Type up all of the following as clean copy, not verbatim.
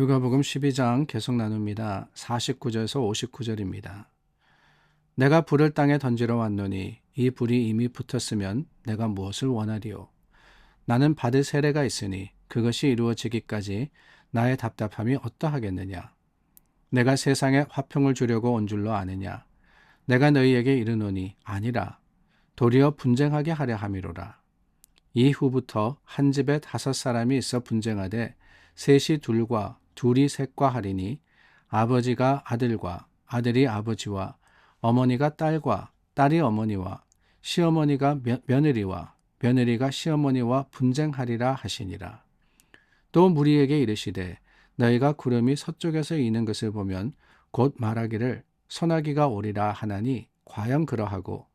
누가복음 12장 계속 나눕니다. 49절에서 59절입니다. 내가 불을 땅에 던지러 왔노니 이 불이 이미 붙었으면 내가 무엇을 원하리요? 나는 받을 세례가 있으니 그것이 이루어지기까지 나의 답답함이 어떠하겠느냐? 내가 세상에 화평을 주려고 온 줄로 아느냐? 내가 너희에게 이르노니 아니라 도리어 분쟁하게 하려 함이로라. 이후부터 한 집에 5사람이 있어 분쟁하되 셋이 둘과 둘이 셋과 하리니 아버지가 아들과 아들이 아버지와 어머니가 딸과 딸이 어머니와 시어머니가 며느리와 며느리가 시어머니와 분쟁하리라 하시니라. 또 무리에게 이르시되 너희가 구름이 서쪽에서 이는 것을 보면 곧 말하기를 소나기가 오리라 하나니 과연 그러하고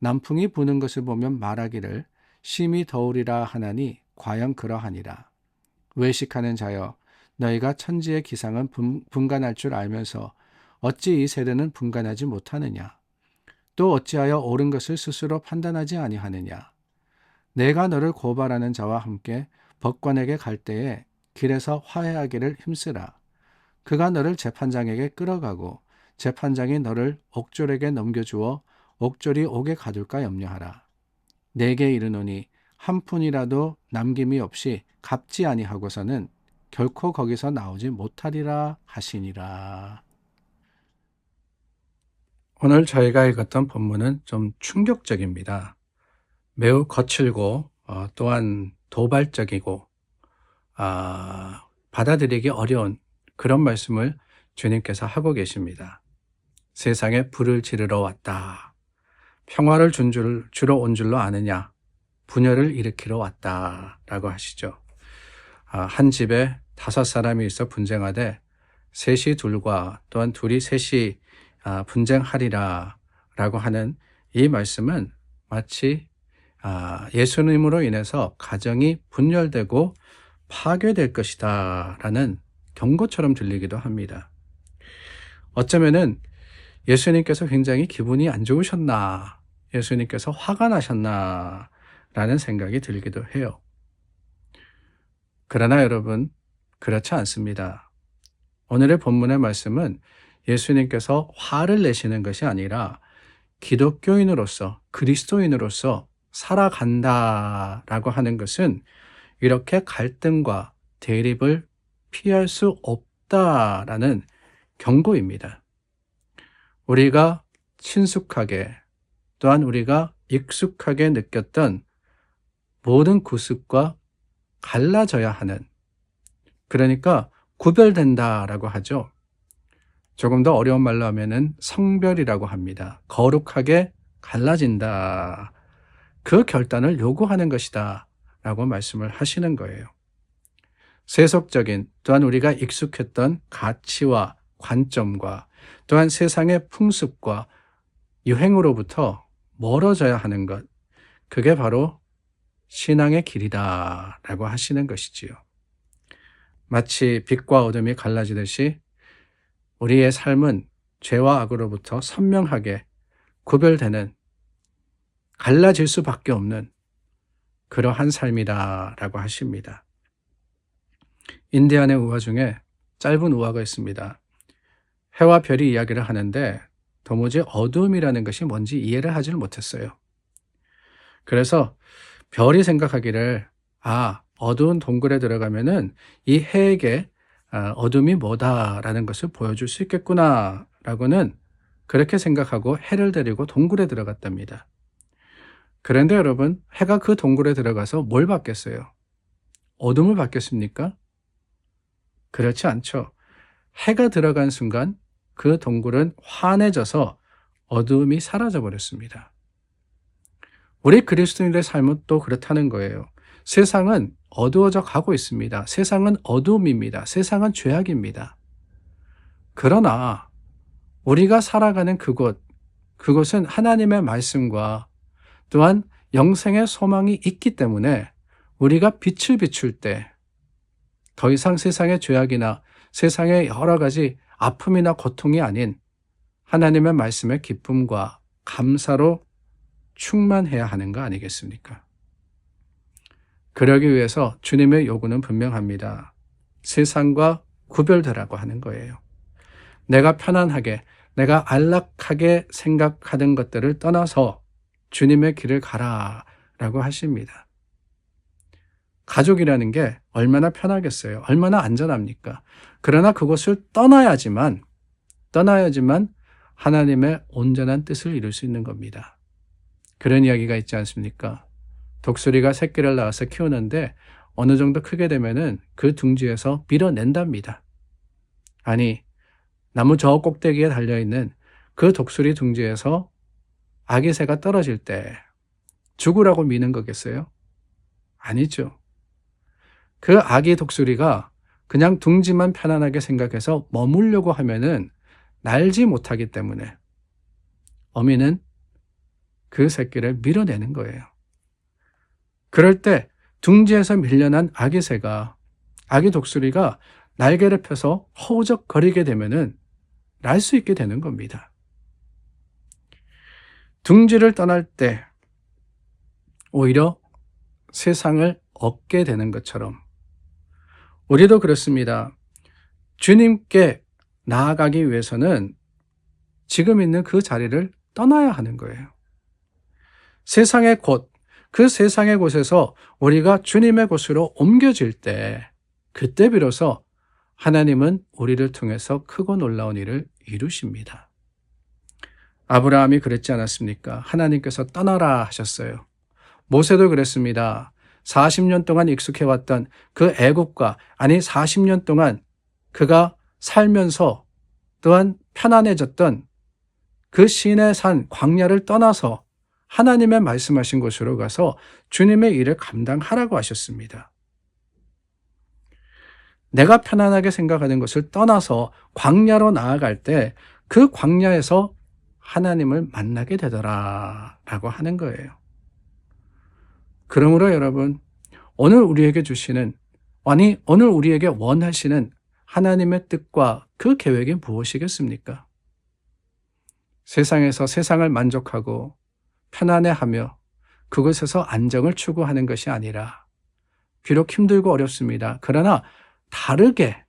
남풍이 부는 것을 보면 말하기를 심히 더우리라 하나니 과연 그러하니라. 외식하는 자여 너희가 천지의 기상은 분간할 줄 알면서 어찌 이 세대는 분간하지 못하느냐? 또 어찌하여 옳은 것을 스스로 판단하지 아니하느냐? 내가 너를 고발하는 자와 함께 법관에게 갈 때에 길에서 화해하기를 힘쓰라. 그가 너를 재판장에게 끌어가고 재판장이 너를 옥졸에게 넘겨주어 옥졸이 옥에 가둘까 염려하라. 내게 이르노니 한 푼이라도 남김이 없이 갚지 아니하고서는 결코 거기서 나오지 못하리라 하시니라. 오늘 저희가 읽었던 본문은 좀 충격적입니다. 매우 거칠고 또한 도발적이고 받아들이기 어려운 그런 말씀을 주님께서 하고 계십니다. 세상에 불을 지르러 왔다. 평화를 주러 온 줄로 아느냐? 분열을 일으키러 왔다라고 하시죠. 한 집에 5사람이 있어 분쟁하되 셋이 둘과 또한 둘이 셋이 분쟁하리라 라고 하는 이 말씀은 마치 예수님으로 인해서 가정이 분열되고 파괴될 것이다 라는 경고처럼 들리기도 합니다. 어쩌면은 예수님께서 굉장히 기분이 안 좋으셨나, 예수님께서 화가 나셨나 라는 생각이 들기도 해요. 그러나 여러분, 그렇지 않습니다. 오늘의 본문의 말씀은 예수님께서 화를 내시는 것이 아니라 기독교인으로서, 그리스도인으로서 살아간다라고 하는 것은 이렇게 갈등과 대립을 피할 수 없다라는 경고입니다. 우리가 친숙하게 또한 우리가 익숙하게 느꼈던 모든 구습과 갈라져야 하는, 그러니까 구별된다라고 하죠. 조금 더 어려운 말로 하면은 성별이라고 합니다. 거룩하게 갈라진다. 그 결단을 요구하는 것이다 라고 말씀을 하시는 거예요. 세속적인 또한 우리가 익숙했던 가치와 관점과 또한 세상의 풍습과 유행으로부터 멀어져야 하는 것, 그게 바로 신앙의 길이다 라고 하시는 것이지요. 마치 빛과 어둠이 갈라지듯이 우리의 삶은 죄와 악으로부터 선명하게 구별되는, 갈라질 수밖에 없는 그러한 삶이다 라고 하십니다. 인디안의 우화 중에 짧은 우화가 있습니다. 해와 별이 이야기를 하는데 도무지 어둠이라는 것이 뭔지 이해를 하지를 못했어요. 그래서 별이 생각하기를 어두운 동굴에 들어가면은 이 해에게 어둠이 뭐다라는 것을 보여줄 수 있겠구나 라고는 그렇게 생각하고 해를 데리고 동굴에 들어갔답니다. 그런데 여러분, 해가 그 동굴에 들어가서 뭘 받겠어요? 어둠을 받겠습니까? 그렇지 않죠. 해가 들어간 순간 그 동굴은 환해져서 어둠이 사라져 버렸습니다. 우리 그리스도인들의 삶은 또 그렇다는 거예요. 세상은 어두워져 가고 있습니다. 세상은 어둠입니다. 세상은 죄악입니다. 그러나 우리가 살아가는 그곳은 하나님의 말씀과 또한 영생의 소망이 있기 때문에 우리가 빛을 비출 때 더 이상 세상의 죄악이나 세상의 여러 가지 아픔이나 고통이 아닌 하나님의 말씀의 기쁨과 감사로 충만해야 하는 거 아니겠습니까? 그러기 위해서 주님의 요구는 분명합니다. 세상과 구별되라고 하는 거예요. 내가 편안하게, 내가 안락하게 생각하던 것들을 떠나서 주님의 길을 가라라고 하십니다. 가족이라는 게 얼마나 편하겠어요? 얼마나 안전합니까? 그러나 그것을 떠나야지만 하나님의 온전한 뜻을 이룰 수 있는 겁니다. 그런 이야기가 있지 않습니까? 독수리가 새끼를 낳아서 키우는데 어느 정도 크게 되면은 그 둥지에서 밀어낸답니다. 아니, 나무 저 꼭대기에 달려있는 그 독수리 둥지에서 아기 새가 떨어질 때 죽으라고 미는 거겠어요? 아니죠. 그 아기 독수리가 그냥 둥지만 편안하게 생각해서 머물려고 하면은 날지 못하기 때문에 어미는 그 새끼를 밀어내는 거예요. 그럴 때 둥지에서 밀려난 아기 새가, 아기 독수리가 날개를 펴서 허우적거리게 되면은 날 수 있게 되는 겁니다. 둥지를 떠날 때 오히려 세상을 얻게 되는 것처럼 우리도 그렇습니다. 주님께 나아가기 위해서는 지금 있는 그 자리를 떠나야 하는 거예요. 세상의 곳, 그 세상의 곳에서 우리가 주님의 곳으로 옮겨질 때 그때 비로소 하나님은 우리를 통해서 크고 놀라운 일을 이루십니다. 아브라함이 그랬지 않았습니까? 하나님께서 떠나라 하셨어요. 모세도 그랬습니다. 40년 동안 익숙해왔던 그 애국과, 아니 40년 동안 그가 살면서 또한 편안해졌던 그 시내 산 광야를 떠나서 하나님의 말씀하신 곳으로 가서 주님의 일을 감당하라고 하셨습니다. 내가 편안하게 생각하는 것을 떠나서 광야로 나아갈 때 그 광야에서 하나님을 만나게 되더라라고 하는 거예요. 그러므로 여러분, 오늘 우리에게 주시는, 아니 오늘 우리에게 원하시는 하나님의 뜻과 그 계획이 무엇이겠습니까? 세상에서 세상을 만족하고 편안해하며 그곳에서 안정을 추구하는 것이 아니라 비록 힘들고 어렵습니다. 그러나 다르게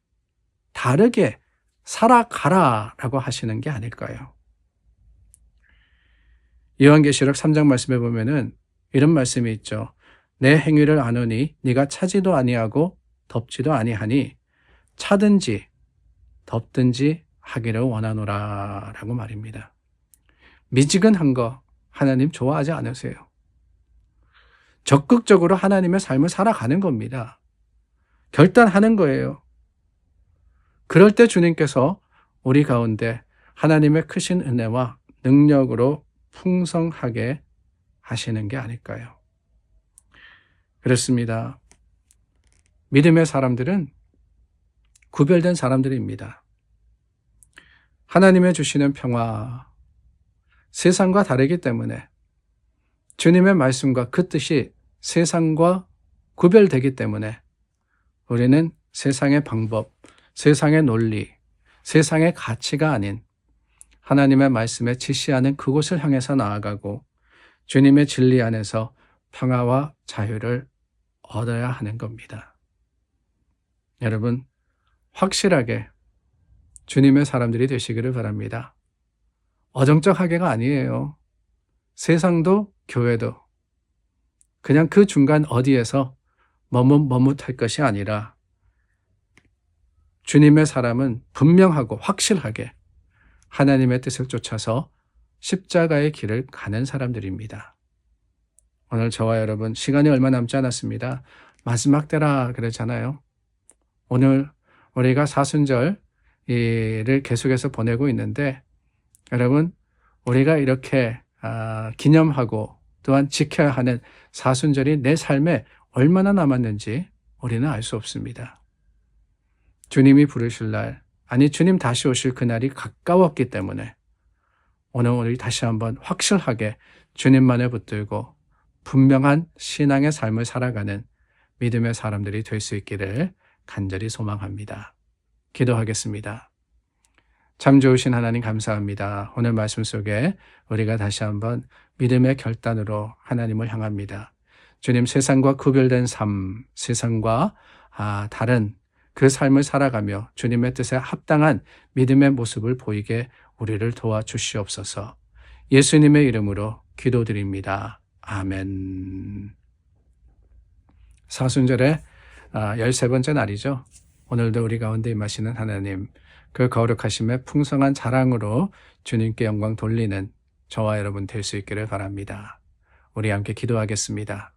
살아가라라고 하시는 게 아닐까요? 요한계시록 3장 말씀에 보면은 이런 말씀이 있죠. 내 행위를 아노니 네가 차지도 아니하고 덥지도 아니하니 차든지 덥든지 하기를 원하노라 라고 말입니다. 미지근한 거 하나님 좋아하지 않으세요. 적극적으로 하나님의 삶을 살아가는 겁니다. 결단하는 거예요. 그럴 때 주님께서 우리 가운데 하나님의 크신 은혜와 능력으로 풍성하게 하시는 게 아닐까요? 그렇습니다. 믿음의 사람들은 구별된 사람들입니다. 하나님의 주시는 평화, 세상과 다르기 때문에 주님의 말씀과 그 뜻이 세상과 구별되기 때문에 우리는 세상의 방법, 세상의 논리, 세상의 가치가 아닌 하나님의 말씀에 지시하는 그곳을 향해서 나아가고 주님의 진리 안에서 평화와 자유를 얻어야 하는 겁니다. 여러분, 확실하게 주님의 사람들이 되시기를 바랍니다. 어정쩡하게가 아니에요. 세상도 교회도 그냥 그 중간 어디에서 머뭇할 것이 아니라 주님의 사람은 분명하고 확실하게 하나님의 뜻을 쫓아서 십자가의 길을 가는 사람들입니다. 오늘 저와 여러분 시간이 얼마 남지 않았습니다. 마지막 때라 그랬잖아요. 오늘 우리가 사순절을 계속해서 보내고 있는데 여러분 우리가 이렇게 기념하고 또한 지켜야 하는 사순절이 내 삶에 얼마나 남았는지 우리는 알 수 없습니다. 주님이 부르실 날, 아니 주님 다시 오실 그날이 가까웠기 때문에 오늘 우리 다시 한번 확실하게 주님만을 붙들고 분명한 신앙의 삶을 살아가는 믿음의 사람들이 될 수 있기를 간절히 소망합니다. 기도하겠습니다. 참 좋으신 하나님 감사합니다. 오늘 말씀 속에 우리가 다시 한번 믿음의 결단으로 하나님을 향합니다. 주님, 세상과 구별된 삶, 세상과 다른 그 삶을 살아가며 주님의 뜻에 합당한 믿음의 모습을 보이게 우리를 도와주시옵소서. 예수님의 이름으로 기도드립니다. 아멘. 사순절의 13번째 날이죠. 오늘도 우리 가운데 임하시는 하나님, 그 거룩하심의 풍성한 자랑으로 주님께 영광 돌리는 저와 여러분 될 수 있기를 바랍니다. 우리 함께 기도하겠습니다.